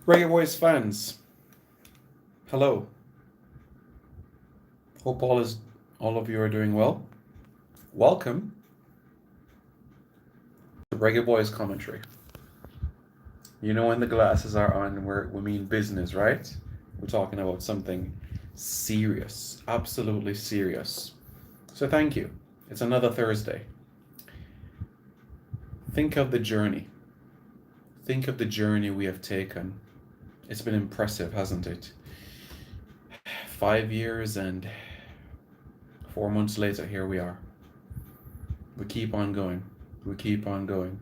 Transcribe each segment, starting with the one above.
Reggaeboyz fans, hello. Hope all of you are doing well. Welcome to Reggaeboyz Commentary. You know when the glasses are on, we mean business, right? We're talking about something serious, absolutely serious. So thank you. It's another Thursday. Think of the journey. Think of the journey we have taken. It's been impressive, hasn't it? 5 years and 4 months later, here we are. We keep on going. We keep on going.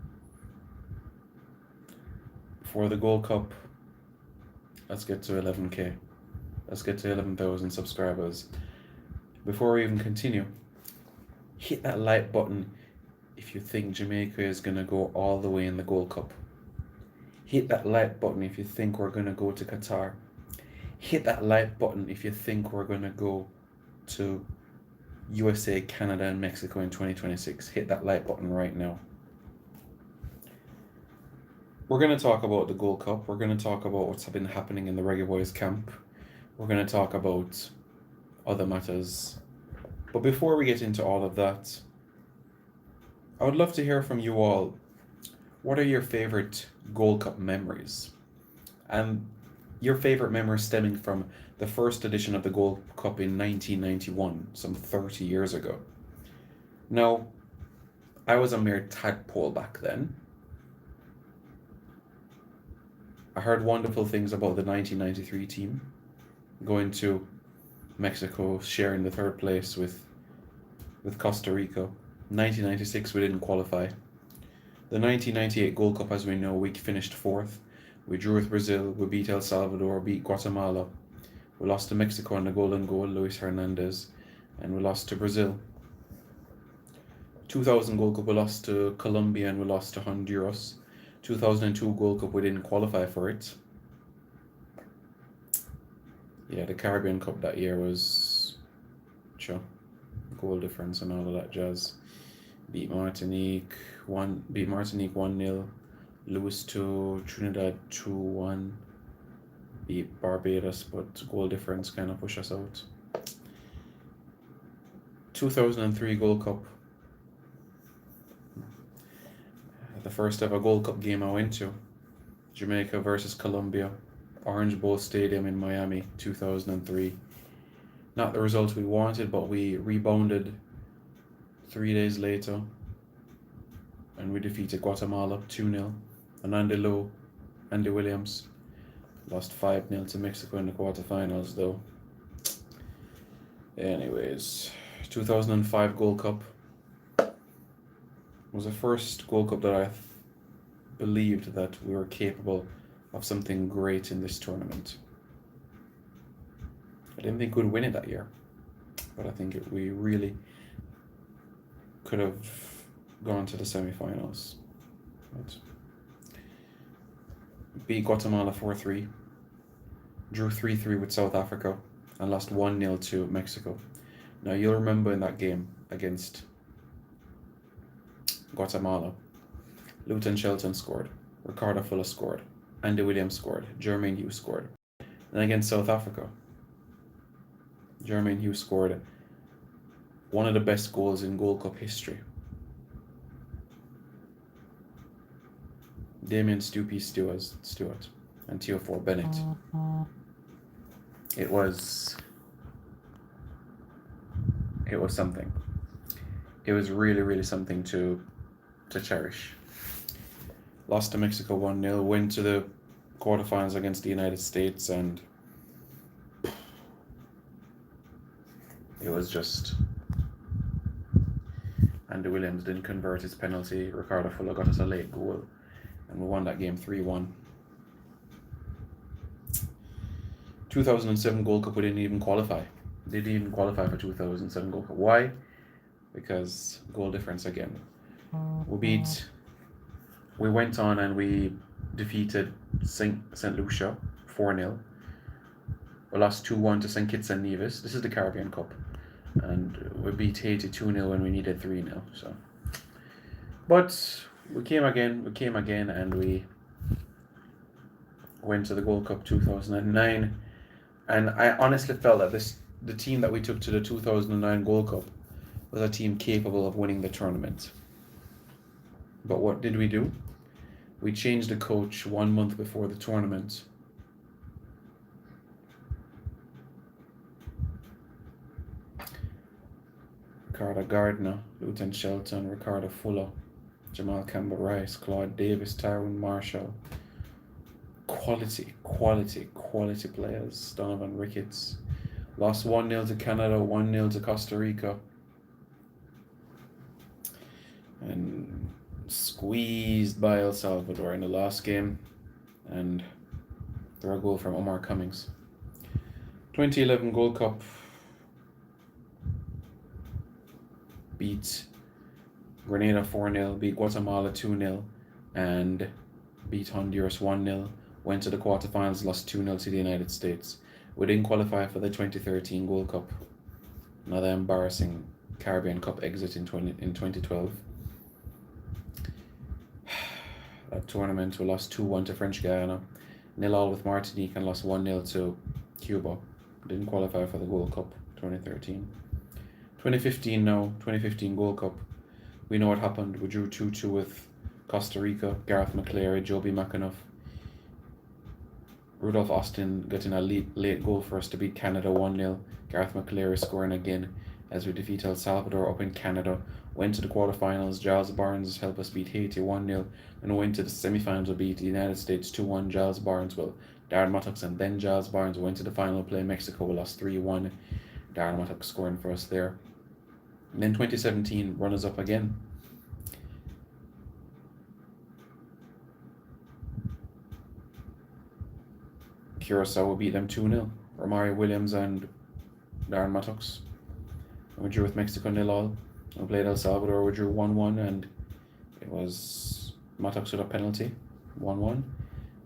For the Gold Cup, let's get to 11K. Let's get to 11,000 subscribers. Before we even continue, hit that like button if you think Jamaica is going to go all the way in the Gold Cup. Hit that like button if you think we're going to go to Qatar. Hit that like button if you think we're going to go to USA, Canada, and Mexico in 2026. Hit that like button right now. We're going to talk about the Gold Cup. We're going to talk about what's been happening in the Reggaeboyz camp. We're going to talk about other matters. But before we get into all of that, I would love to hear from you all. What are your favorite Gold Cup memories? And your favorite memories stemming from the first edition of the Gold Cup in 1991, some 30 years ago. Now, I was a mere tadpole back then. I heard wonderful things about the 1993 team, going to Mexico, sharing the third place with Costa Rica. 1996, we didn't qualify. The 1998 Gold Cup, as we know, we finished fourth. We drew with Brazil, we beat El Salvador, beat Guatemala. We lost to Mexico on the golden goal, Luis Hernandez, and we lost to Brazil. 2000 Gold Cup, we lost to Colombia and we lost to Honduras. 2002 Gold Cup, we didn't qualify for it. Yeah, the Caribbean Cup that year was goal difference and all of that jazz. Beat Martinique 1-0, Lewis 2, Trinidad 2-1, beat Barbados, but goal difference kind of pushed us out. 2003 Gold Cup, the first ever Gold Cup game I went to, Jamaica versus Colombia, Orange Bowl Stadium in Miami, 2003. Not the results we wanted, but we rebounded 3 days later, and we defeated Guatemala 2-0. And Andy Williams, lost 5-0 to Mexico in the quarterfinals, though. Anyways, 2005 Gold Cup was the first Gold Cup that I believed that we were capable of something great in this tournament. I didn't think we'd win it that year, but I think we really could have gone to the semi-finals. Right. Beat Guatemala 4-3, drew 3-3 with South Africa, and lost 1-0 to Mexico. Now you'll remember in that game against Guatemala, Luton Shelton scored, Ricardo Fuller scored, Andy Williams scored, Jermaine Hughes scored. And against South Africa, Jermaine Hughes scored one of the best goals in Gold Cup history. Damien Stupi Stewart and Teofor Bennett. It was something. It was really, really something to cherish. Lost to Mexico 1-0, went to the quarterfinals against the United States, and it was just Andy Williams didn't convert his penalty. Ricardo Fuller got us a late goal, and we won that game 3-1. 2007 Gold Cup, we didn't even qualify. Didn't even qualify for 2007 Gold Cup. Why? Because goal difference again. We went on and we defeated St. Lucia 4-0. We lost 2-1 to St. Kitts and Nevis. This is the Caribbean Cup. And we beat Haiti 2-0 when we needed 3-0. So, but we came again, and we went to the Gold Cup 2009, and I honestly felt that the team that we took to the 2009 Gold Cup was a team capable of winning the tournament. But what did we do? We changed the coach 1 month before the tournament. Ricardo Gardner, Luton Shelton, Ricardo Fuller, Jamal Campbell-Rice, Claude Davis, Tyrone Marshall. Quality players. Donovan Ricketts. Lost 1-0 to Canada, 1-0 to Costa Rica. And squeezed by El Salvador in the last game. And through a goal from Omar Cummings. 2011 Gold Cup. Beat Grenada 4-0, beat Guatemala 2-0, and beat Honduras 1-0. Went to the quarterfinals, lost 2-0 to the United States. We didn't qualify for the 2013 Gold Cup. Another embarrassing Caribbean Cup exit in 2012. That tournament, we lost 2-1 to French Guiana, 0-0 with Martinique, and lost 1-0 to Cuba. Didn't qualify for the Gold Cup 2013. 2015 Gold Cup. We know what happened. We drew 2-2 with Costa Rica, Gareth McClary, Joby McAnuff. Rudolph Austin getting a late goal for us to beat Canada 1-0. Gareth McClary scoring again as we defeat El Salvador up in Canada. Went to the quarterfinals. Giles Barnes helped us beat Haiti 1-0. And went to the semifinals. We beat the United States 2-1. Giles Barnes, Darren Mattox and then Giles Barnes went to the final play. Mexico, we lost 3-1. Darren Mattox scoring for us there. And then 2017, runners-up again. Curacao will beat them 2-0. Romario Williams and Darren Mattox. We drew with Mexico 0-0. We played El Salvador, we drew 1-1, and it was Mattox with a penalty, 1-1.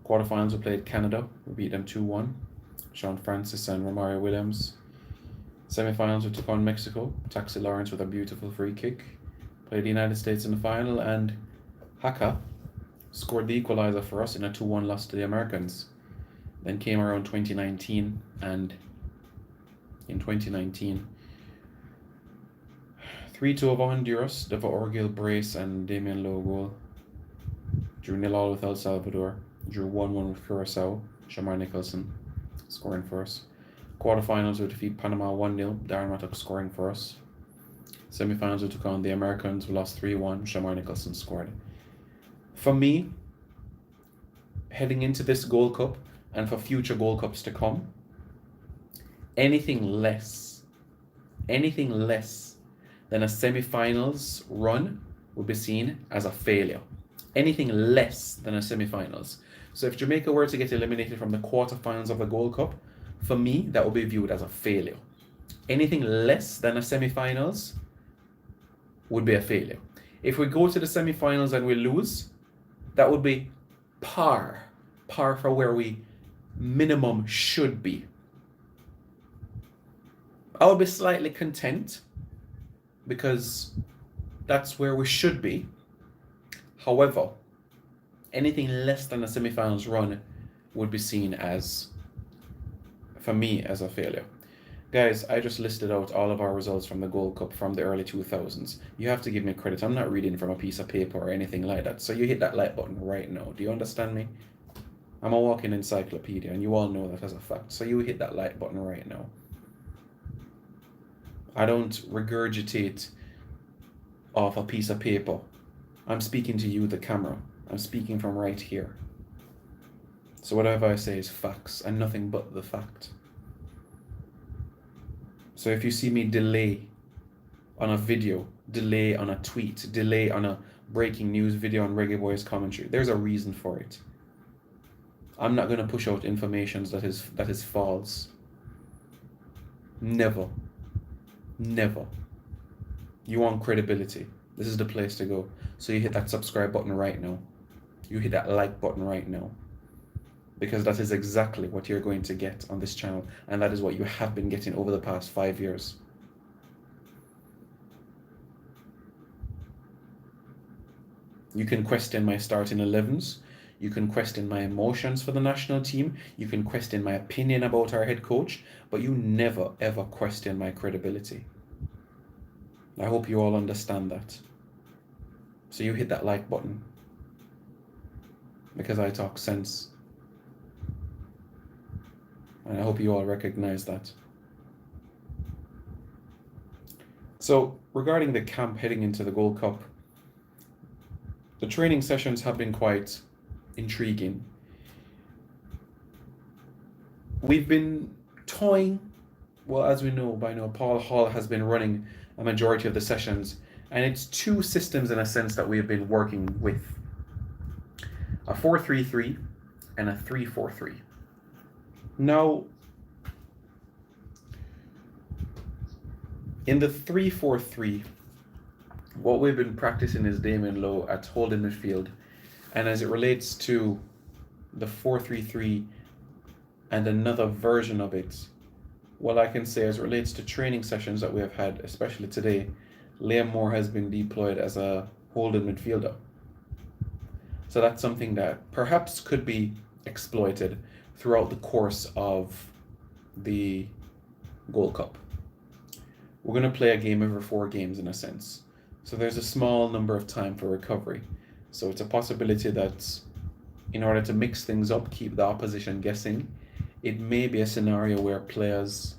Quarterfinals, we played Canada. We beat them 2-1. Sean Francis and Romario Williams. Semi-finals, we took on Mexico. Taxi Lawrence with a beautiful free kick. Played the United States in the final, and Haka scored the equalizer for us in a 2-1 loss to the Americans. Then came around 2019, and in 2019, 3-2 over Honduras, Deva Orgil brace and Damian Lowe goal. Drew 0-0 with El Salvador. Drew 1-1 with Curacao, Shamron Nicholson scoring for us. Quarterfinals, we defeat Panama 1-0, Darren Mattox scoring for us. Semifinals, we took on the Americans, we lost 3-1, Shamron Nicholson scored. For me, heading into this Gold Cup, and for future Gold Cups to come, anything less than a semi-finals run would be seen as a failure. Anything less than a semi-finals. So if Jamaica were to get eliminated from the quarterfinals of the Gold Cup, for me, that would be viewed as a failure. Anything less than a semi-finals would be a failure. If we go to the semi-finals and we lose, that would be par for where we minimum should be. I would be slightly content because that's where we should be. However, anything less than a semi-finals run would be seen as, for me, as a failure. Guys, I just listed out all of our results from the Gold Cup from the early 2000s. You have to give me credit. I'm not reading from a piece of paper or anything like that. So you hit that like button right now. Do you understand me? I'm a walking encyclopedia, and you all know that as a fact. So you hit that like button right now. I don't regurgitate off a piece of paper. I'm speaking to you, the camera. I'm speaking from right here. So whatever I say is facts and nothing but the fact. So if you see me delay on a video, delay on a tweet, delay on a breaking news video on Reggaeboyz Commentary, there's a reason for it. I'm not going to push out information that is false. Never. You want credibility. This is the place to go. So you hit that subscribe button right now. You hit that like button right now. Because that is exactly what you're going to get on this channel. And that is what you have been getting over the past 5 years. You can question my starting 11s. You can question my emotions for the national team. You can question my opinion about our head coach, but you never ever question my credibility. I hope you all understand that. So you hit that like button, because I talk sense. And I hope you all recognize that. So regarding the camp heading into the Gold Cup, the training sessions have been quite intriguing. We've been toying, well, as we know by now, Paul Hall has been running a majority of the sessions, and it's two systems in a sense that we have been working with: a 4-3-3 and a 3-4-3. Now, in the 3-4-3, what we've been practicing is Damien Lowe at holding midfield, and as it relates to the 4-3-3 and another version of it, what I can say as it relates to training sessions that we have had, especially today, Liam Moore has been deployed as a holding midfielder. So that's something that perhaps could be exploited throughout the course of the Gold Cup. We're going to play a game every 4 games in a sense. So there's a small number of time for recovery. So it's a possibility that in order to mix things up, keep the opposition guessing, it may be a scenario where players,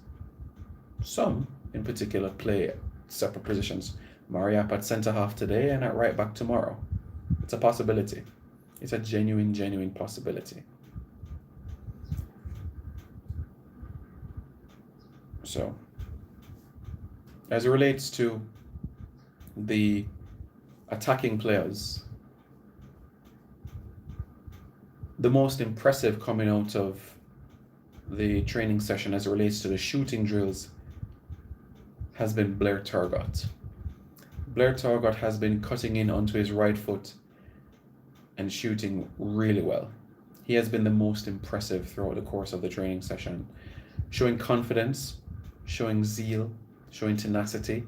some in particular, play separate positions. Mariap at centre half today and at right back tomorrow. It's a possibility. It's a genuine possibility. So, as it relates to the attacking players, the most impressive coming out of the training session as it relates to the shooting drills has been Blair Turgott. Blair Turgott has been cutting in onto his right foot and shooting really well. He has been the most impressive throughout the course of the training session, showing confidence, showing zeal, showing tenacity,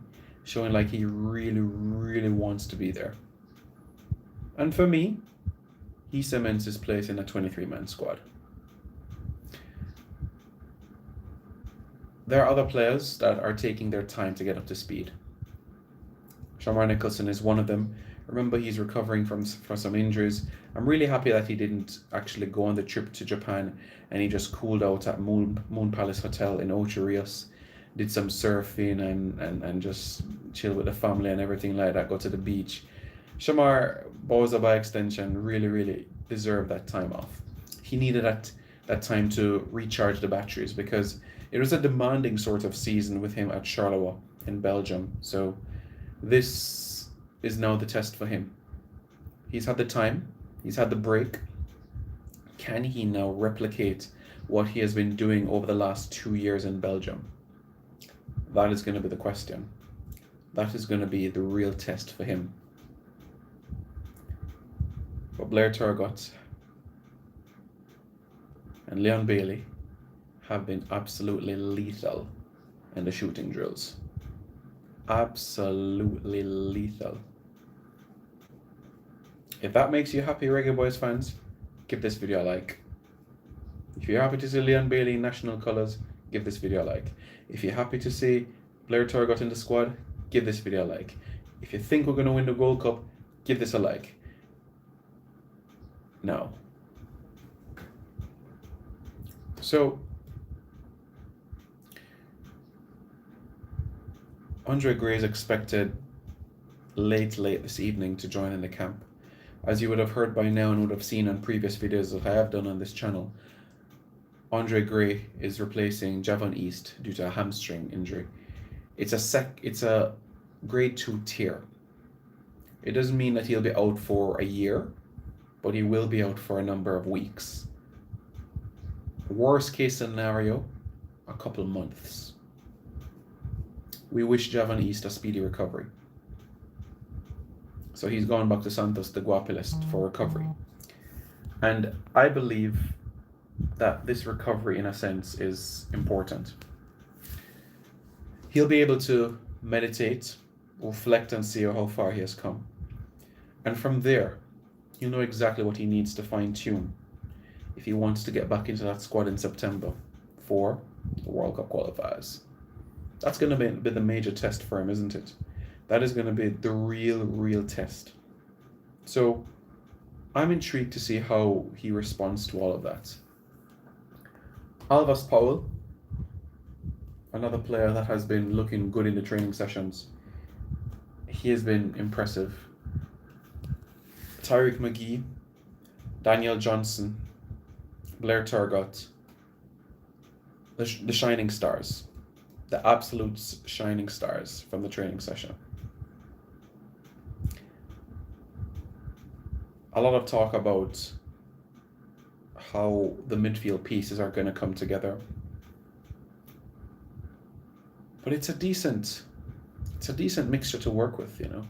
showing like he really wants to be there. And for me, he cements his place in a 23-man squad. There are other players that are taking their time to get up to speed. Shamron Nicholson is one of them. Remember, he's recovering from some injuries. I'm really happy that he didn't actually go on the trip to Japan and he just cooled out at Moon Palace Hotel in Ocho Rios, did some surfing and just chill with the family and everything like that, go to the beach. Shamar Bowser, by extension, really deserved that time off. He needed that time to recharge the batteries because it was a demanding sort of season with him at Charleroi in Belgium. So this is now the test for him. He's had the time, he's had the break. Can he now replicate what he has been doing over the last 2 years in Belgium? That is going to be the question. That is going to be the real test for him. But Blair Turgott and Leon Bailey have been absolutely lethal in the shooting drills. Absolutely lethal. If that makes you happy, Reggae Boyz fans, give this video a like. If you're happy to see Leon Bailey in national colours, give this video a like. If you're happy to see Blair Turgott in the squad, give this video a like. If you think we're going to win the Gold Cup, give this a like. Now, so Andre Gray is expected late this evening to join in the camp. As you would have heard by now and would have seen on previous videos that I have done on this channel, Andre Gray is replacing Javon East due to a hamstring injury. It's a grade 2 tear. It doesn't mean that he'll be out for a year, but he will be out for a number of weeks. Worst case scenario, a couple months. We wish Javon East a speedy recovery. So he's gone back to Santos de Guapiles for recovery. And I believe that this recovery, in a sense, is important. He'll be able to meditate, reflect, and see how far he has come. And from there, He'll know exactly what he needs to fine tune if he wants to get back into that squad in September for the World Cup qualifiers. That's going to be the major test for him, isn't it? That is going to be the real test. So I'm intrigued to see how he responds to all of that. Alvas Powell, another player that has been looking good in the training sessions. He has been impressive. Tyreek McGee, Daniel Johnson, Blair Turgott, the shining stars, the absolute shining stars from the training session. A lot of talk about how the midfield pieces are going to come together. But it's a decent mixture to work with, you know.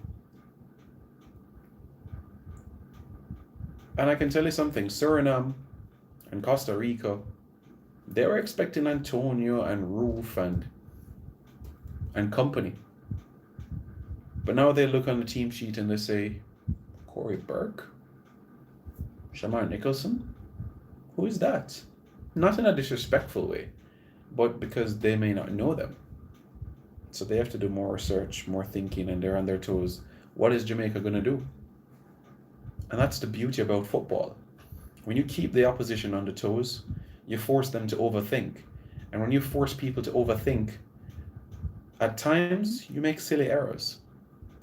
And I can tell you something, Suriname and Costa Rica, they were expecting Antonio and Roof and company. But now they look on the team sheet and they say, Corey Burke? Shamron Nicholson? Who is that? Not in a disrespectful way, but because they may not know them. So they have to do more research, more thinking, and they're on their toes. What is Jamaica going to do? And that's the beauty about football. When you keep the opposition on the toes, you force them to overthink. And when you force people to overthink, at times you make silly errors.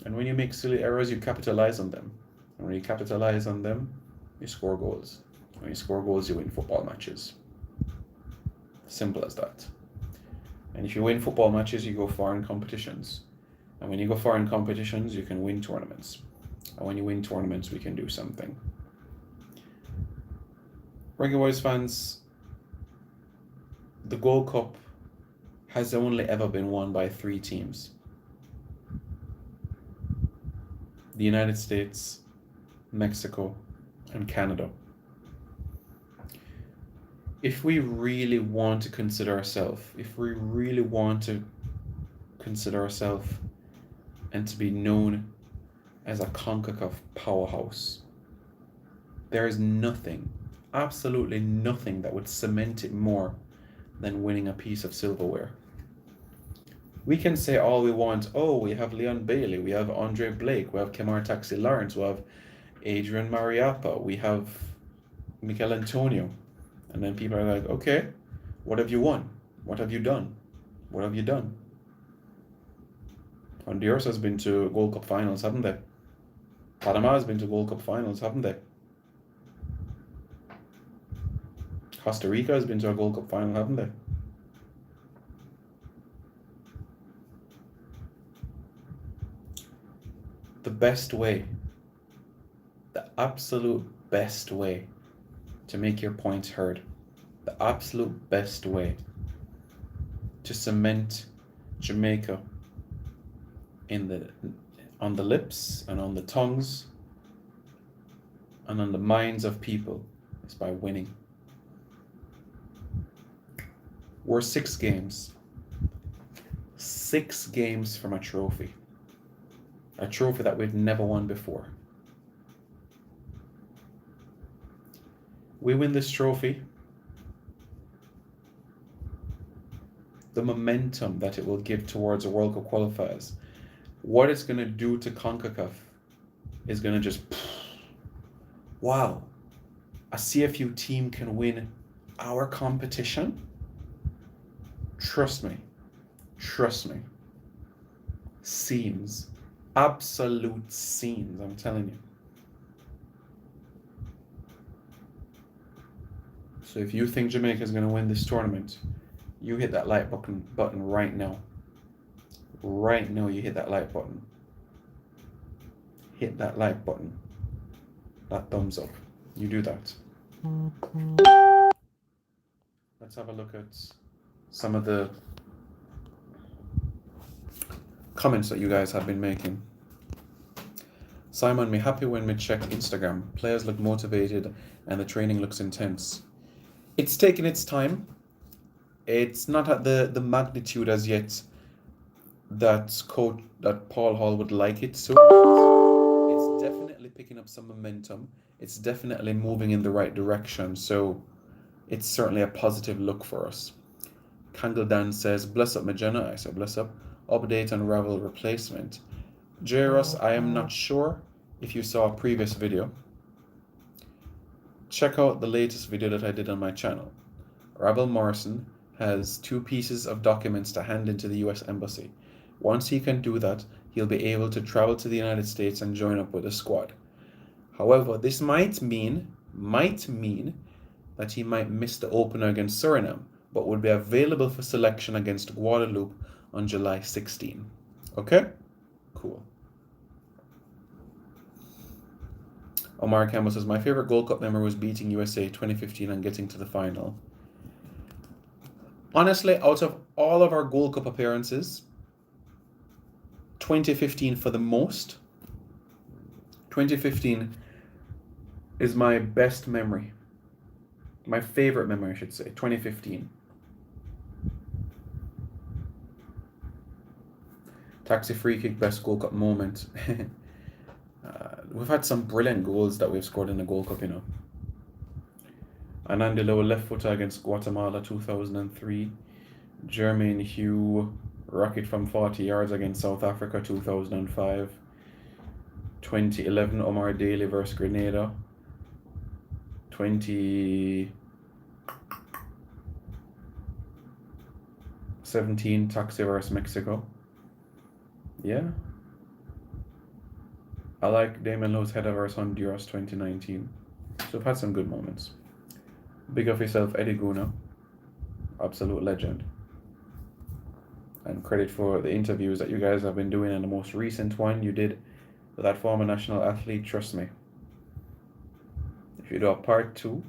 And when you make silly errors, you capitalize on them. And when you capitalize on them, you score goals. When you score goals, you win football matches. Simple as that. And if you win football matches, you go far in competitions. And when you go far in competitions, you can win tournaments. And when you win tournaments, we can do something. Reggaeboyz fans, the Gold Cup has only ever been won by 3 teams. The United States, Mexico, and Canada. If we really want to consider ourselves, and to be known as a CONCACAF powerhouse, there is nothing, absolutely nothing that would cement it more than winning a piece of silverware. We can say all we want. Oh, we have Leon Bailey, we have Andre Blake, we have Kemar Taxi Lawrence, we have Adrian Mariappa, we have Mikel Antonio. And then people are like, okay, what have you won? What have you done? What have you done? Honduras has been to Gold Cup finals, haven't they? Panama has been to Gold Cup finals, haven't they? Costa Rica has been to a Gold Cup final, haven't they? The best way, the absolute best way to make your points heard, the absolute best way to cement Jamaica on the lips and on the tongues and on the minds of people is by winning. We're 6 games from a trophy that we've never won before. We win this trophy, the momentum that it will give towards a World Cup qualifiers, what it's going to do to CONCACAF is going to just, wow, a CFU team can win our competition? Trust me. Scenes, absolute scenes, I'm telling you. So if you think Jamaica is going to win this tournament, you hit that like button right now. Right now, you hit that like button. Hit that like button. That thumbs up. You do that. Let's have a look at some of the comments that you guys have been making. Simon, me happy when me check Instagram. Players look motivated and the training looks intense. It's taking its time. It's not at the magnitude as yet that Paul Hall would like it. So it's definitely picking up some momentum. it's definitely moving in the right direction. So it's certainly a positive look for us. Candledan says, bless up, Magena. I said, bless up. Update on Ravel replacement. J-Ross, I am not sure if you saw a previous video. Check out the latest video that I did on my channel. Ravel Morrison has 2 pieces of documents to hand into the US Embassy. Once he can do that, he'll be able to travel to the United States and join up with the squad. However, this might mean that he might miss the opener against Suriname, but would be available for selection against Guadeloupe on July 16. Okay? Cool. Omar Campbell says, my favorite Gold Cup memory was beating USA 2015 and getting to the final. Honestly, out of all of our Gold Cup appearances, 2015 for the most. 2015 is my best memory. My favorite memory, I should say. 2015. Taxi free kick, best Gold Cup moment. We've had some brilliant goals that we've scored in the Gold Cup, you know. Anandi Lowe left footer against Guatemala 2003. Jermaine Hugh rocket from 40 yards against South Africa 2005. 2011 Omar Daly versus Grenada. 2017 Taxi versus Mexico. Yeah. I like Damon Lowe's header versus Honduras 2019. So we've had some good moments. Big up yourself, Eddie Guna. Absolute legend. And credit for the interviews that you guys have been doing, and the most recent one you did with that former national athlete, trust me. If you do a part 2,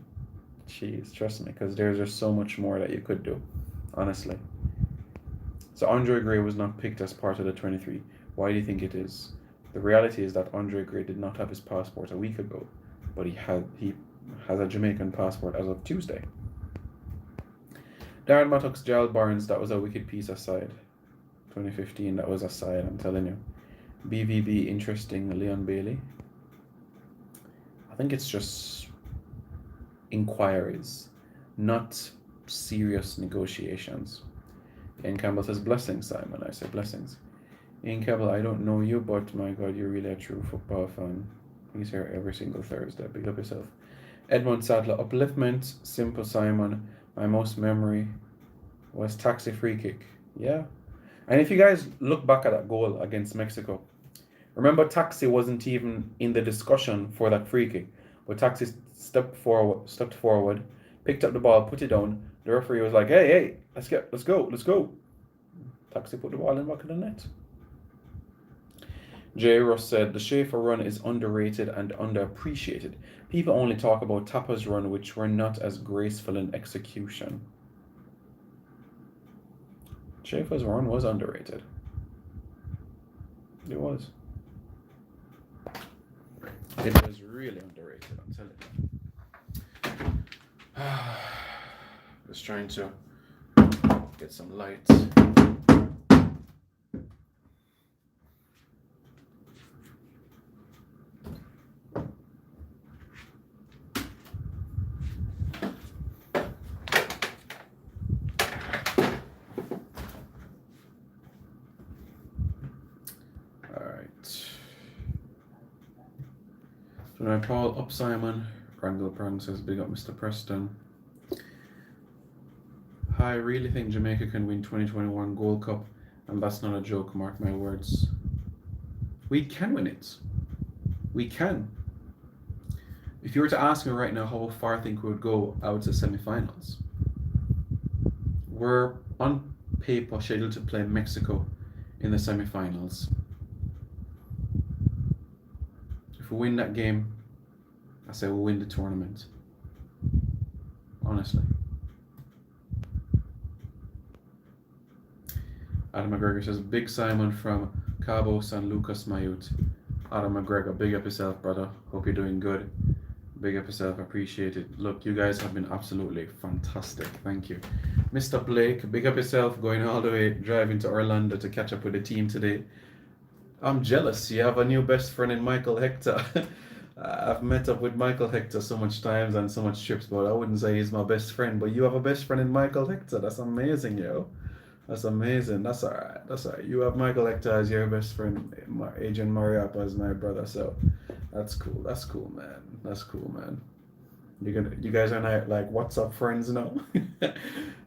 jeez, trust me, because there's just so much more that you could do, honestly. So Andre Gray was not picked as part of the 23. Why do you think it is? The reality is that Andre Gray did not have his passport a week ago, but he has a Jamaican passport as of Tuesday. Darren Mattox, Gerald Barnes, that was a wicked piece aside. 2015, that was aside, I'm telling you. BVB, interesting, Leon Bailey. I think it's just inquiries, not serious negotiations. Ian Campbell says, blessings, Simon. I say blessings. Ian Campbell, I don't know you, but my God, you're really a true football fan. He's here every single Thursday. Big up yourself. Edmund Sadler, upliftment, simple Simon. My most memory was Taxi free kick. Yeah. And if you guys look back at that goal against Mexico, remember Taxi wasn't even in the discussion for that free kick. But Taxi stepped forward, picked up the ball, put it down. The referee was like, hey, let's go. Taxi put the ball in the back of the net. J. Ross said, the Schaefer run is underrated and underappreciated. People only talk about Tapa's run, which were not as graceful in execution. Schaefer's run was underrated. It was. It was really underrated, I'm telling you. Just trying to get some light. So now Paul up Simon. Wrangle Prong says, big up Mr. Preston. I really think Jamaica can win 2021 Gold Cup, and that's not a joke, mark my words. We can win it. We can. If you were to ask me right now how far I think we would go, I would say semi-finals. We're on paper scheduled to play Mexico in the semi-finals. If we win that game, I say we'll win the tournament. Honestly. Adam McGregor says, big Simon from Cabo San Lucas, Mayut. Adam McGregor, big up yourself, brother. Hope you're doing good. Big up yourself, appreciate it. Look, you guys have been absolutely fantastic. Thank you. Mr. Blake, big up yourself, going all the way, driving to Orlando to catch up with the team today. I'm jealous. You have a new best friend in Michael Hector. I've met up with Michael Hector so much times and so much trips, but I wouldn't say he's my best friend. But you have a best friend in Michael Hector. That's amazing, yo. That's amazing. That's all right. That's all right. You have Michael Hector as your best friend, Adrian Mariappa as my brother. So that's cool. That's cool, man. That's cool, man. You guys are not like WhatsApp friends now.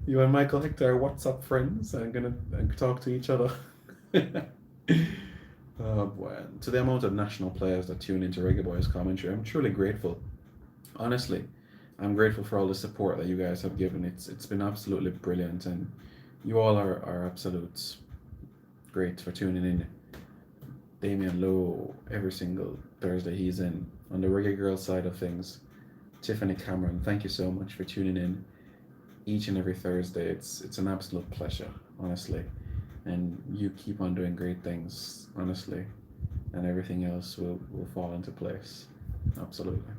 You and Michael Hector are WhatsApp friends and gonna talk to each other. Oh boy. To the amount of national players that tune into Reggaeboyz Commentary, I'm truly grateful. Honestly, I'm grateful for all the support that you guys have given. It's been absolutely brilliant, and you all are absolute great for tuning in. Damian Lowe, every single Thursday he's in. On the Reggae Girl side of things, Tiffany Cameron, thank you so much for tuning in each and every Thursday. It's an absolute pleasure, honestly. And you keep on doing great things, honestly, and everything else will fall into place. Absolutely.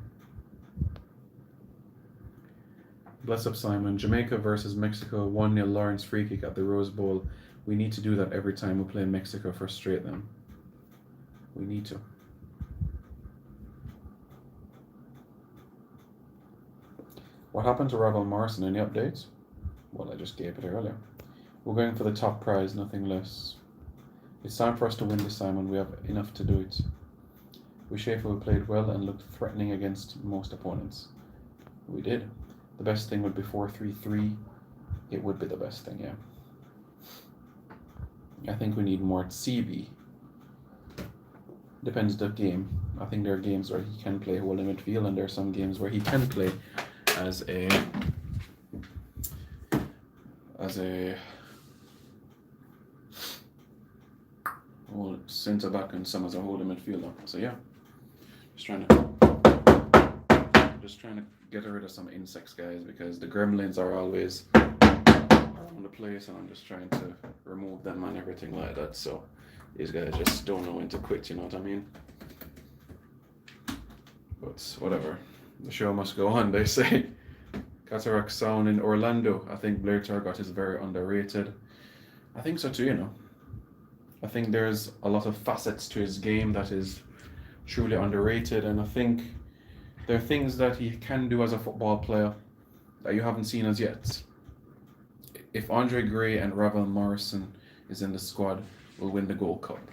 Bless up, Simon. Jamaica versus Mexico, 1-0 Lawrence free kick at the Rose Bowl. We need to do that every time we play Mexico, frustrate them. We need to. What happened to Ravel Morrison? Any updates? Well, I just gave it earlier. We're going for the top prize, nothing less. It's time for us to win this, Simon. We have enough to do it. We Schaefer played well and looked threatening against most opponents. We did. The best thing would be 4-3-3. It would be the best thing, yeah. I think we need more CB. Depends the game. I think there are games where he can play holding midfield, and there are some games where he can play as a centre back and some as a holding midfielder. So yeah, just trying to get rid of some insects, guys, because the gremlins are always around the place, and I'm just trying to remove them and everything like that. So these guys just don't know when to quit. You know what I mean? But whatever, the show must go on, they say. Cataract Sound in Orlando. I think Blair Turgott is very underrated. I think so too, you know. I think there's a lot of facets to his game that is truly underrated, and I think there are things that he can do as a football player that you haven't seen as yet. If Andre Gray and Ravel Morrison is in the squad, we'll win the Gold Cup.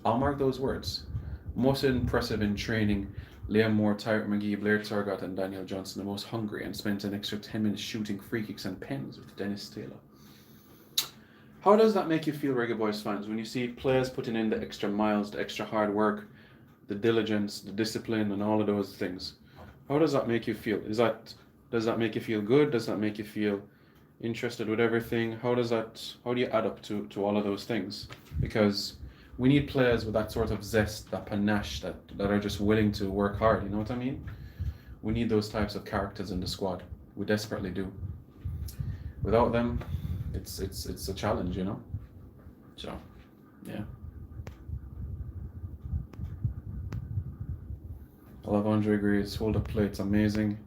I'll mark those words. Most impressive in training, Liam Moore, Tyrant McGee, Blair Turgott, and Daniel Johnson, the most hungry, and spent an extra 10 minutes shooting free kicks and pens with Dennis Taylor. How does that make you feel, Reggaeboyz fans, when you see players putting in the extra miles, the extra hard work, the diligence, the discipline, and all of those things? How does that make you feel? Does that make you feel good? Does that make you feel interested with everything? How do you add up to all of those things? Because we need players with that sort of zest, that panache, that are just willing to work hard, you know what I mean? We need those types of characters in the squad. We desperately do. Without them, it's a challenge, you know? So, yeah. I love Andre Gray's hold up play, it's amazing.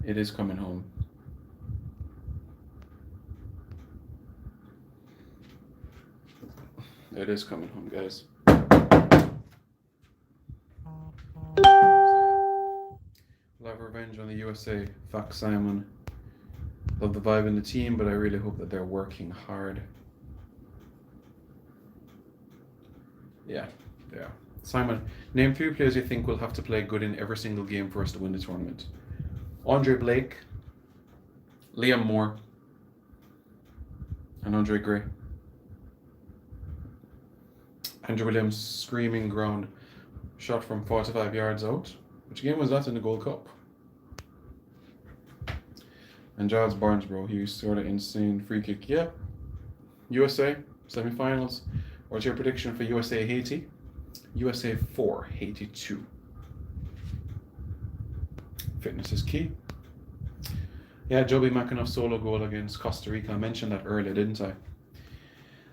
It is coming home. It is coming home, guys. Love revenge on the USA. Fuck Simon. Love the vibe in the team, but I really hope that they're working hard. Yeah. Simon, name 3 players you think will have to play good in every single game for us to win the tournament. Andre Blake, Liam Moore, and Andre Gray. Andrew Williams, screaming ground, shot from 45 yards out. Which game was that in the Gold Cup? And Giles Barnes, bro, he scored an insane free kick. Yeah. USA, semi-finals. What's your prediction for USA Haiti? USA 4, Haiti 2. Fitness is key. Yeah, Joby McAnuff solo goal against Costa Rica. I mentioned that earlier, didn't I?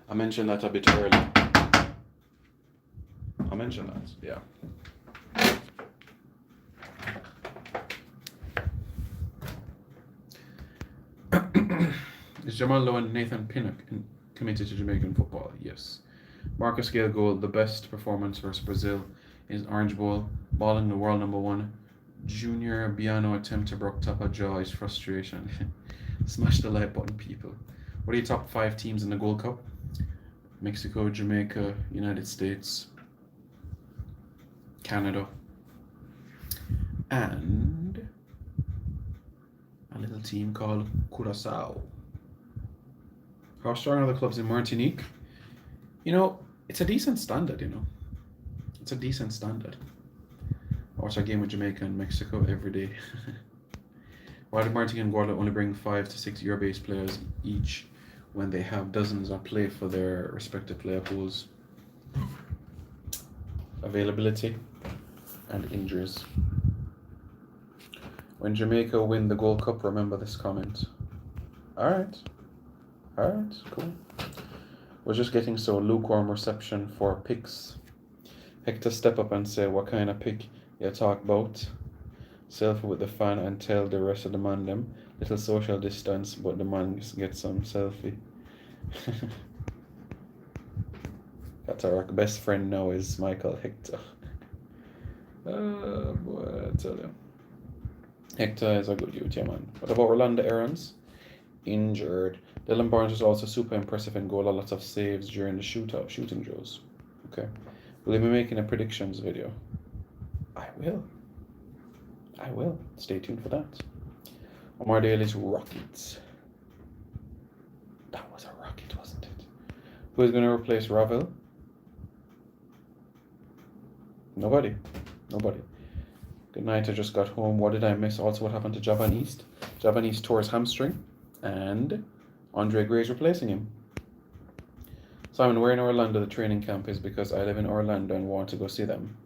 I mentioned that a bit earlier. I mentioned that, yeah. Is Jamal Lowe and Nathan Pinnock committed to Jamaican football? Yes. Marcus Gale goal, the best performance versus Brazil is Orange Bowl. Ball in the world #1. Junior Biano attempt to broke top of jaw is frustration. Smash the like button, people. What are your top 5 teams in the Gold Cup? Mexico, Jamaica, United States, Canada, and a little team called Curaçao. How strong are the clubs in Martinique? You know, it's a decent standard, you know. It's a decent standard. I watch our game with Jamaica and Mexico every day. Why did Martinique and Guadeloupe only bring 5 to 6 Euro-based players each when they have dozens that play for their respective player pools? Availability and injuries. When Jamaica win the Gold Cup, remember this comment. Alright, cool. We're just getting so lukewarm reception for picks. Hector, step up and say what kind of pick you talk about. Selfie with the fan and tell the rest of the man them. Little social distance, but the man get some selfie. That's our best friend now is Michael Hector. Boy, I tell you. Hector is a good youth, yeah, man. What about Orlando Aarons? Injured. Dylan Barnes was also super impressive in goal. Lots of saves during the shooting drills. Okay. Will you be making a predictions video? I will. Stay tuned for that. Omar Daly's Rockets. That was a rocket, wasn't it? Who is going to replace Ravel? Nobody. Good night, I just got home. What did I miss? Also, what happened to Javan East? Javan East tore his hamstring, and Andre Gray's replacing him. Simon, where in Orlando the training camp is? Because I live in Orlando and want to go see them.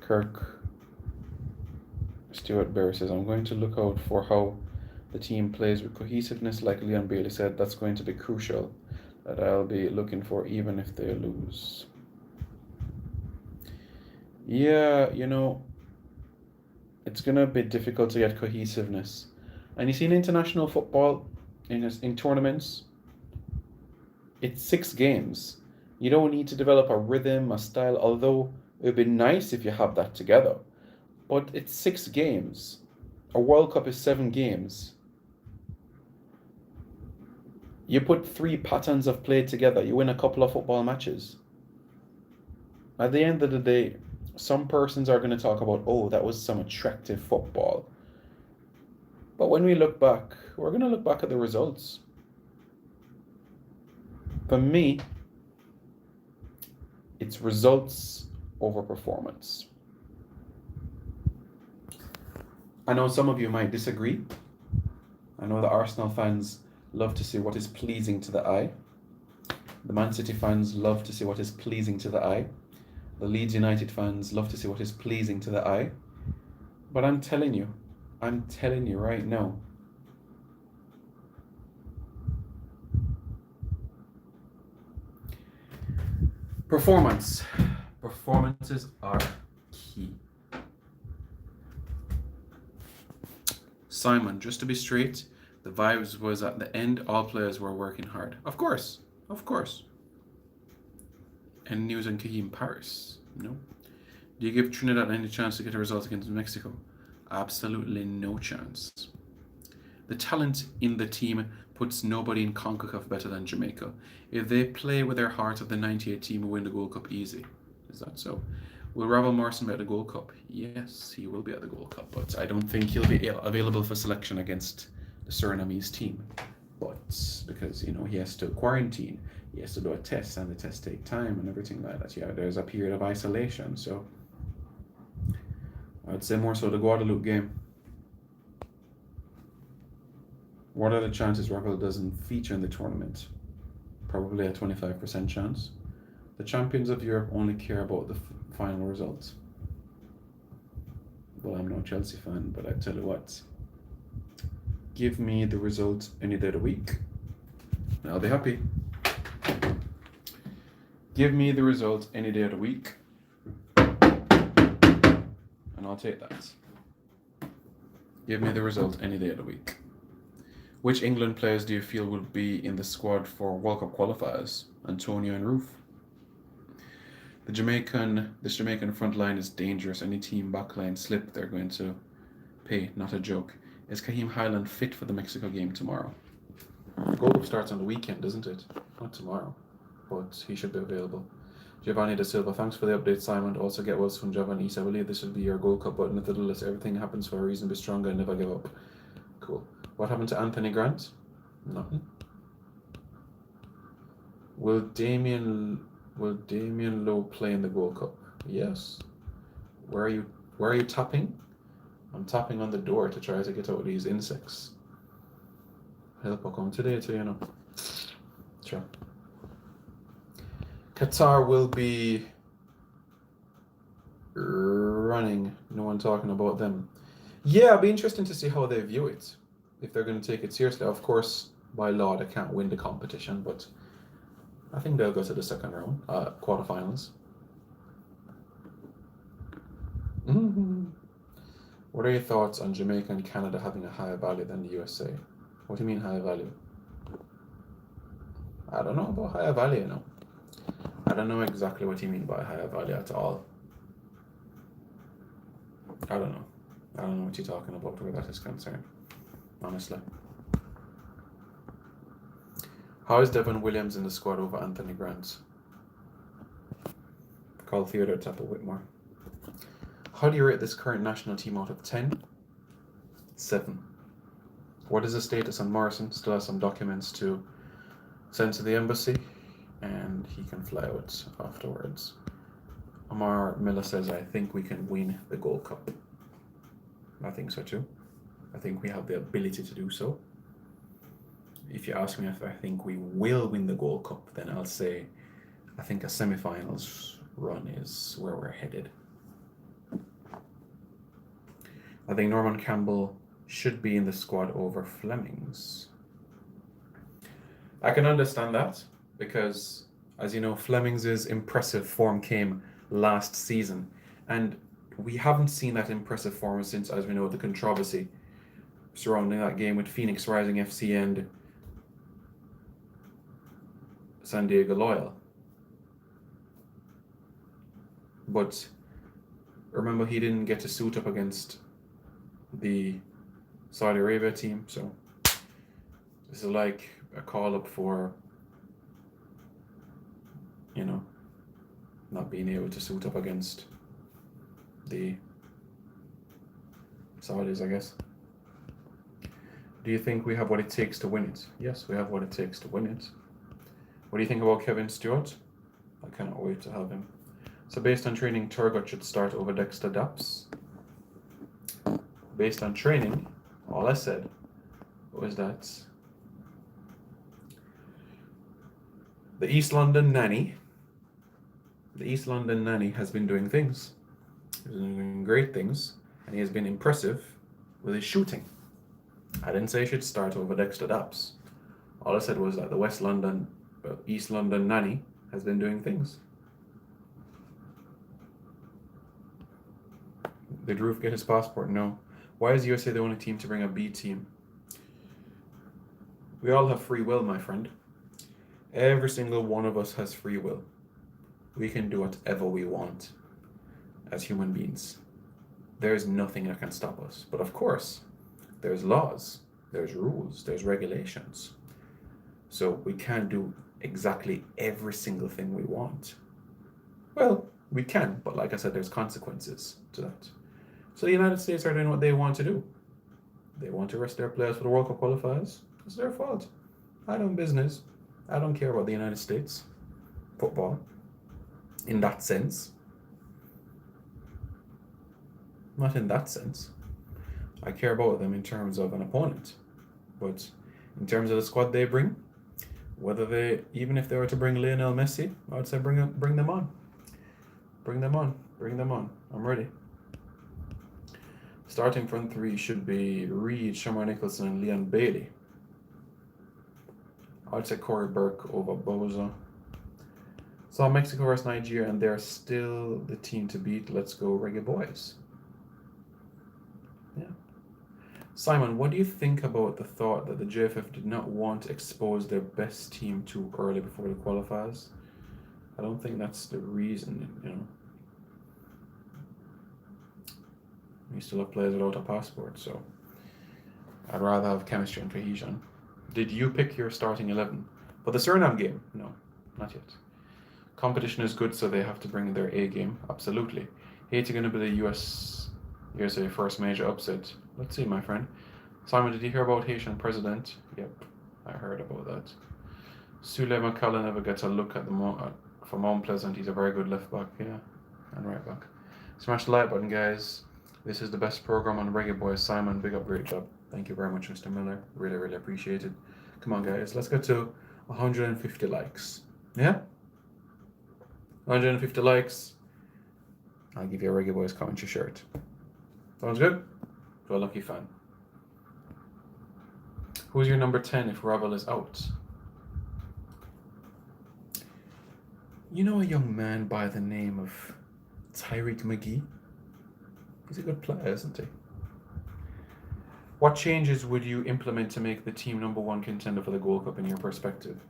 Kirk Stuart Berry says, I'm going to look out for how the team plays with cohesiveness, like Leon Bailey said. That's going to be crucial, that I'll be looking for even if they lose. Yeah, you know, it's going to be difficult to get cohesiveness. And you see in international football, in tournaments, it's 6 games. You don't need to develop a rhythm, a style, although it would be nice if you have that together. But it's 6 games. A World Cup is 7 games. You put 3 patterns of play together, you win a couple of football matches. At the end of the day, some persons are going to talk about, oh, that was some attractive football. But when we look back, we're going to look back at the results. For me, it's results over performance. I know some of you might disagree. I know the Arsenal fans love to see what is pleasing to the eye. The Man City fans love to see what is pleasing to the eye. The Leeds United fans love to see what is pleasing to the eye. But I'm telling you right now, performances are key. Simon, just to be straight, the vibes was at the end, all players were working hard. Of course. And news on Kahim Paris? No. Do you give Trinidad any chance to get a result against Mexico? Absolutely no chance. The talent in the team puts nobody in CONCACAF better than Jamaica. If they play with their heart of the 98 team, will win the Gold Cup easy. Is that so? Will Ravel Morrison be at the Gold Cup? Yes, he will be at the Gold Cup, but I don't think he'll be available for selection against the Surinamese team. But because, you know, he has to quarantine, he has to do a test, and the tests take time and everything like that. Yeah, there's a period of isolation, so I'd say more so the Guadeloupe game. What are the chances Ravel doesn't feature in the tournament? Probably a 25% chance. The champions of Europe only care about the final results. Well, I'm no Chelsea fan, but I tell you what, give me the result any day of the week, and I'll be happy. Give me the result any day of the week, and I'll take that. Give me the result any day of the week. Which England players do you feel will be in the squad for World Cup qualifiers? Antonio and Roof. This Jamaican front line is dangerous. Any team backline slip, they're going to pay. Not a joke. Is Kaheem Highland fit for the Mexico game tomorrow? Gold Cup starts on the weekend, isn't it? Not tomorrow, but he should be available. Giovanni Da Silva, thanks for the update, Simon. Also get well soon, Giovanni. I believe this will be your Gold Cup button at the list. Everything happens for a reason. Be stronger and never give up. Cool. What happened to Anthony Grant? Nothing. Will Damien Lowe play in the Gold Cup? Yes. Where are you tapping? I'm tapping on the door to try to get out these insects. Help will come today too, you know. Sure. Qatar will be running. No one talking about them. Yeah, it'll be interesting to see how they view it. If they're going to take it seriously. Of course, by law, they can't win the competition, but I think they'll go to the second round, quarterfinals. Mm-hmm. What are your thoughts on Jamaica and Canada having a higher value than the USA? What do you mean higher value? I don't know about higher value, you know. I don't know exactly what you mean by higher value at all. I don't know. I don't know what you're talking about where that is concerned, honestly. How is Devon Williams in the squad over Anthony Grant? Call Theodore Tapper Whitmore. How do you rate this current national team out of 10? 7. What is the status on Morrison? Still has some documents to send to the embassy, and he can fly out afterwards. Omar Miller says, I think we can win the Gold Cup. I think so too. I think we have the ability to do so. If you ask me if I think we will win the Gold Cup, then I'll say I think a semi-finals run is where we're headed. I think Norman Campbell should be in the squad over Flemings. I can understand that because, as you know, Flemings' impressive form came last season, and we haven't seen that impressive form since, as we know, the controversy surrounding that game with Phoenix Rising FC and San Diego Loyal. But remember, he didn't get to suit up against the Saudi Arabia team, so this is like a call up for, you know, not being able to suit up against the Saudis, I guess. Do you think we have what it takes to win it? Yes, we have what it takes to win it. What do you think about Kevin Stewart? I cannot wait to have him. So based on training, Turgot should start over Dexter Daps. Based on training, all I said was that the East London nanny has been doing things. He's been doing great things, and he has been impressive with his shooting. I didn't say he should start over Dexter Daps. All I said was that the East London nanny has been doing things. Did Roof get his passport? No. Why is USA the only team to bring a B team? We all have free will, my friend. Every single one of us has free will. We can do whatever we want as human beings. There is nothing that can stop us. But of course, there's laws, there's rules, there's regulations. So we can't do exactly every single thing we want. Well, we can, but like I said, there's consequences to that. So the United States are doing what they want to do. They want to rest their players for the World Cup qualifiers. It's their fault. I don't business. I don't care about the United States football in that sense. Not in that sense. I care about them in terms of an opponent. But in terms of the squad they bring, even if they were to bring Lionel Messi, I would say bring them on. Bring them on. I'm ready. Starting front three should be Reed, Shamron Nicholson, and Leon Bailey. I'd say Corey Burke over Boza. Saw Mexico versus Nigeria, and they're still the team to beat. Let's go Reggae Boyz. Yeah. Simon, what do you think about the thought that the JFF did not want to expose their best team too early before the qualifiers? I don't think that's the reason, you know. We still have players without a passport, so I'd rather have chemistry and cohesion. Did you pick your starting 11? For the Suriname game? No, not yet. Competition is good, so they have to bring their A game. Absolutely. Haiti going to be the USA first major upset. Let's see, my friend. Simon, did you hear about Haitian president? Yep, I heard about that. Sule McCullough never gets a look at for Mount Pleasant. He's a very good left back, yeah, and right back. Smash the like button, guys. This is the best program on Reggae Boyz. Simon, big up, great job. Thank you very much, Mr. Miller. Really, really appreciate it. Come on, guys. Let's get to 150 likes. Yeah? 150 likes. I'll give you a Reggae Boyz Commentary shirt. Sounds good? To a lucky fan. Who's your number 10 if Ravel is out? You know a young man by the name of Tyreek McGee? He's a good player, isn't he? What changes would you implement to make the team number one contender for the Gold Cup in your perspective?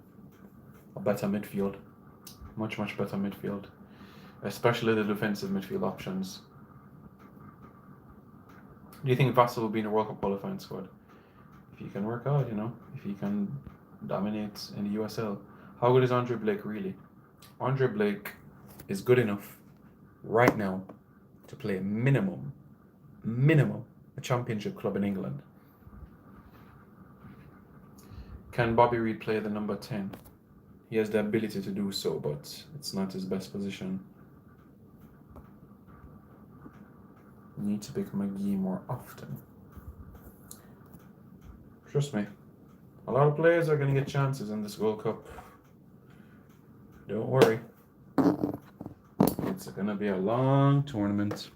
A better midfield. Much, much better midfield. Especially the defensive midfield options. Do you think Vassal will be in the World Cup qualifying squad? If he can work out, you know, if he can dominate in the USL. How good is Andre Blake really? Andre Blake is good enough right now to play minimum, a championship club in England. Can Bobby Reid play the number 10? He has the ability to do so, but it's not his best position. You need to pick McGee more often. Trust me, a lot of players are going to get chances in this World Cup. Don't worry. It's going to be a long tournament.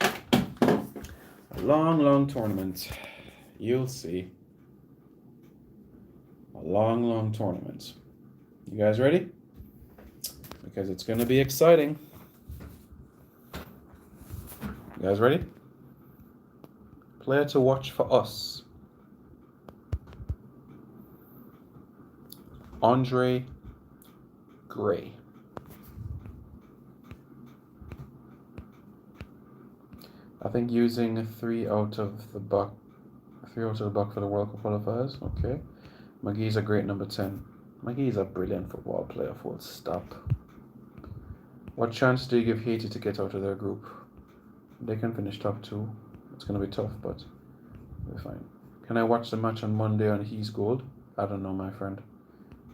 A long, long tournament. You'll see. A long, long tournament. You guys ready? Because it's going to be exciting. You guys ready? Player to watch for us. Andre Gray. I think using 3 out of the buck for the World Cup qualifiers. Okay. McGee's a great number 10. McGee's a brilliant football player, full stop. What chance do you give Haiti to get out of their group? They can finish top 2. It's going to be tough, but we'll be fine. Can I watch the match on Monday on He's Gold? I don't know, my friend.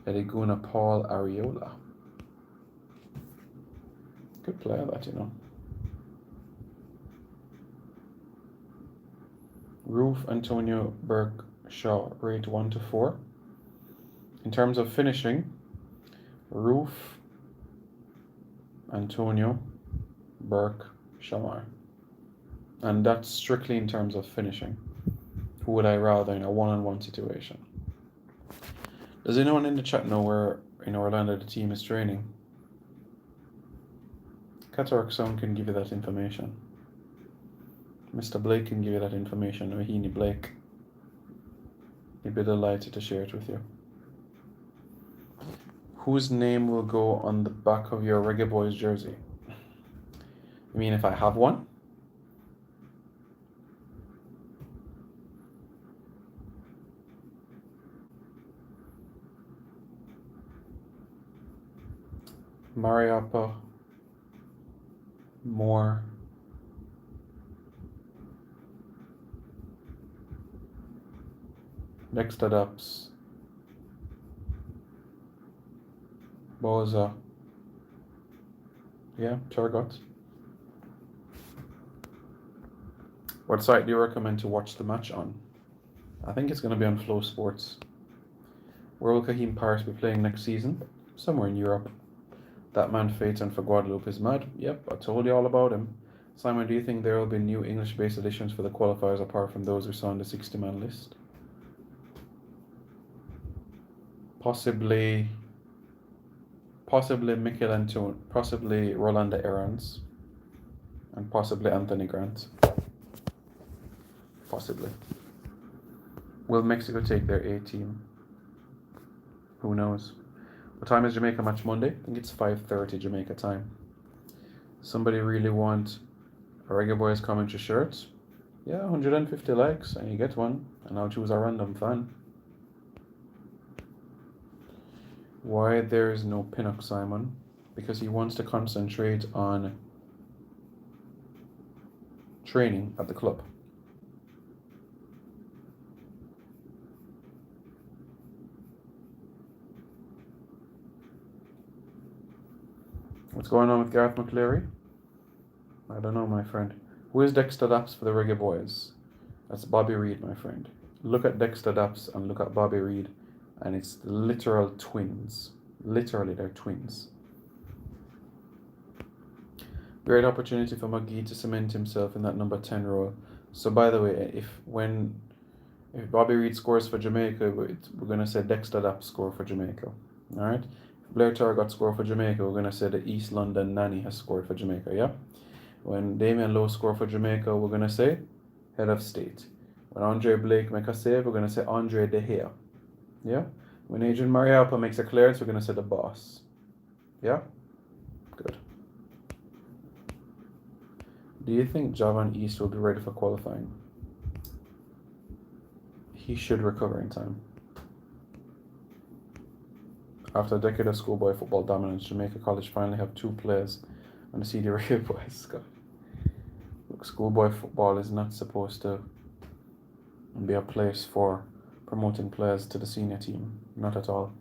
Eddie Guna, Paul Ariola. Good player, that, you know. Roof, Antonio, Burke, Shaw, rate 1 to 4. In terms of finishing, Roof, Antonio, Burke, Shamar. And that's strictly in terms of finishing. Who would I rather in a one-on-one situation? Does anyone in the chat know where in Orlando the team is training? Katark Sound can give you that information. Mr. Blake can give you that information. Ohini Blake. He'd be delighted to share it with you. Whose name will go on the back of your Reggae Boyz jersey? You mean if I have one? Mariapa Moore. Next adapts. Boza. Yeah, Turgot. What site do you recommend to watch the match on? I think it's going to be on Flow Sports. Where will Kahim Paris be playing next season? Somewhere in Europe. That man Phaeton for Guadeloupe is mad. Yep, I told you all about him. Simon, do you think there will be new English-based editions for the qualifiers apart from those we saw on the 60-man list? Possibly Mikel Antone, possibly Rolanda Aarons, and possibly Anthony Grant. Possibly. Will Mexico take their A team? Who knows? What time is Jamaica match Monday? I think it's 5:30 Jamaica time. Somebody really want a Reggae Boyz commentary shirt? Yeah, 150 likes and you get one, and I'll choose a random fan. Why there is no pin-up, Simon? Because he wants to concentrate on training at the club. What's going on with Gareth McCleary? I don't know, my friend. Who is Dexter Daps for the Reggae Boyz? That's Bobby Reed, my friend. Look at Dexter Daps and look at Bobby Reed, and it's literal twins. Literally, they're twins. Great opportunity for McGee to cement himself in that number 10 role. So, by the way, if Bobby Reed scores for Jamaica, we're going to say Dexter Daps score for Jamaica. All right? If Blair Turgott score for Jamaica, we're going to say the East London nanny has scored for Jamaica, yeah? When Damian Lowe score for Jamaica, we're going to say head of state. When Andre Blake make a save, we're going to say Andre De Gea. Yeah? When Adrian Mariappa makes a clearance, we're going to say the boss. Yeah? Good. Do you think Javan East will be ready for qualifying? He should recover in time. After a decade of schoolboy football dominance, Jamaica College finally have 2 players on the CD Reggae Boyz. Look, schoolboy football is not supposed to be a place for promoting players to the senior team. Not at all.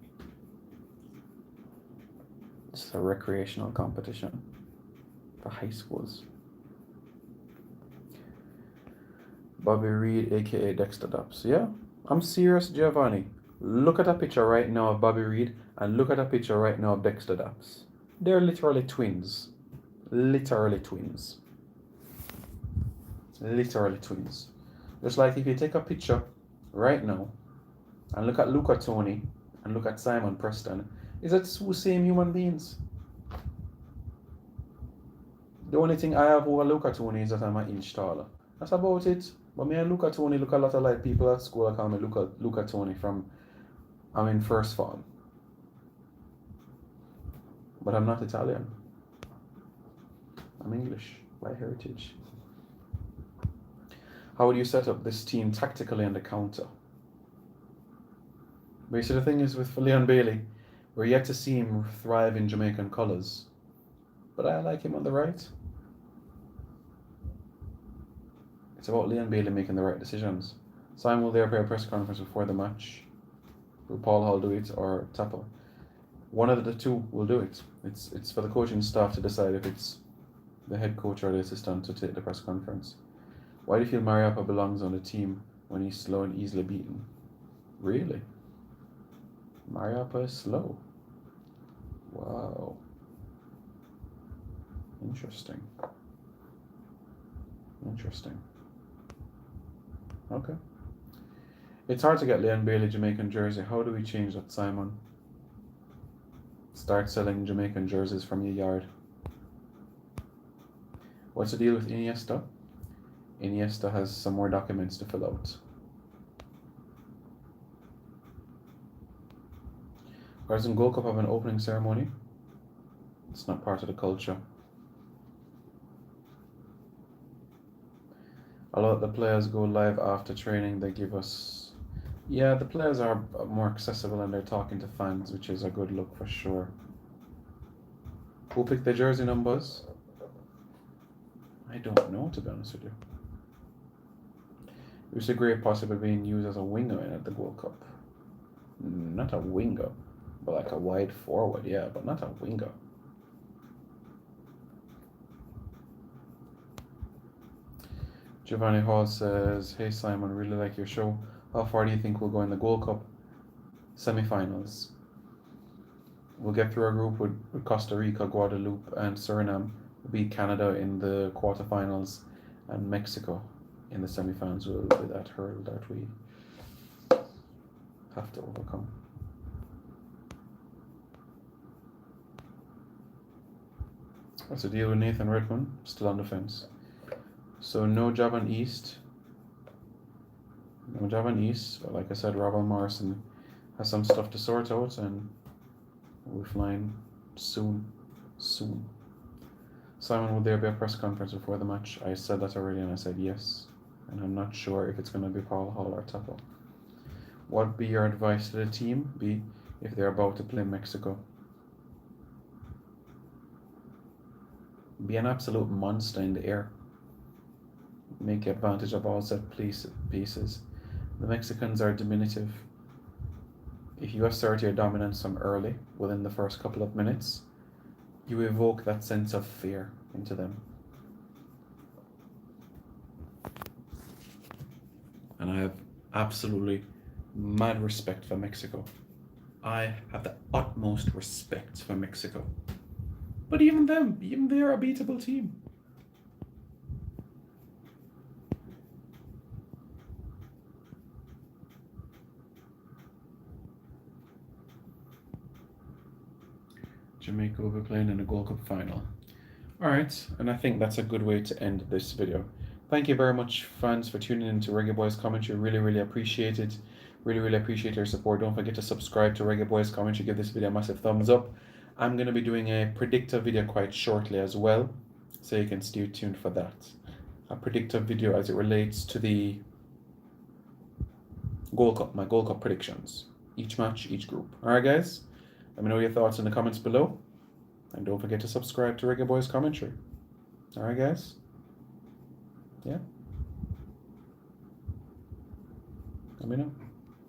It's a recreational competition for high schools. Bobby Reed, aka Dexter Daps. Yeah, I'm serious, Giovanni. Look at a picture right now of Bobby Reed and look at a picture right now of Dexter Daps. They're literally twins. Literally twins. Literally twins. Just like if you take a picture right now and look at Luca Tony and look at Simon Preston, is it the same human beings? The only thing I have over Luca Tony is that I'm an inch taller. That's about it. But me and Luca Tony look a lot like people at school. I call me Luca Tony I'm in first form. But I'm not Italian. I'm English by heritage. How would you set up this team tactically on the counter? Basically, the thing is with Leon Bailey, we're yet to see him thrive in Jamaican colours. But I like him on the right. It's about Leon Bailey making the right decisions. Simon will therefore press conference before the match. Will Paul Hall do it or Tapper? One of the two will do it. It's for the coaching staff to decide if it's the head coach or the assistant to take the press conference. Why do you feel Mariappa belongs on the team when he's slow and easily beaten? Really? Mariappa is slow. Wow. Interesting. Okay. It's hard to get Leon Bailey Jamaican jersey. How do we change that, Simon? Start selling Jamaican jerseys from your yard. What's the deal with Iniesta? Iniesta has some more documents to fill out. Why doesn't Gold Cup have an opening ceremony? It's not part of the culture. A lot of the players go live after training. They give us... Yeah, the players are more accessible and they're talking to fans, which is a good look for sure. Who picked the jersey numbers? I don't know, to be honest with you. Usain Gray possibly being used as a winger at the World Cup. Not a winger, but like a wide forward, yeah, but not a winger. Giovanni Hall says, hey Simon, really like your show. How far do you think we'll go in the Gold Cup? Semi-finals. We'll get through a group with Costa Rica, Guadeloupe, and Suriname. We'll beat Canada in the quarterfinals and Mexico in the semi-finals. Will be that hurdle that we have to overcome. What's the deal with Nathan Redmond? Still on the fence. So no job on East. No Javanese, but like I said, Robert Morrison has some stuff to sort out, and we'll be flying soon. Simon, will there be a press conference before the match? I said that already, and I said yes. And I'm not sure if it's going to be Paul Hall or Tapo. What be your advice to the team? Be if they're about to play Mexico. Be an absolute monster in the air. Make advantage of all set pieces. The Mexicans are diminutive. If you assert your dominance from early, within the first couple of minutes, you evoke that sense of fear into them. And I have absolutely mad respect for Mexico. I have the utmost respect for Mexico. But even they are a beatable team. Jamaica will be playing in the Gold Cup final. Alright, and I think that's a good way to end this video. Thank you very much, fans, for tuning in to Reggaeboyz Commentary. Really appreciate it. Really appreciate your support. Don't forget to subscribe to Reggaeboyz Commentary. Give this video a massive thumbs up. I'm going to be doing a predictive video quite shortly as well, so you can stay tuned for that. A predictive video as it relates to the Gold Cup, my Gold Cup predictions. Each match, each group. Alright, guys? Let me know your thoughts in the comments below. And don't forget to subscribe to Reggaeboyz Commentary. Alright, guys? Yeah? Let me know.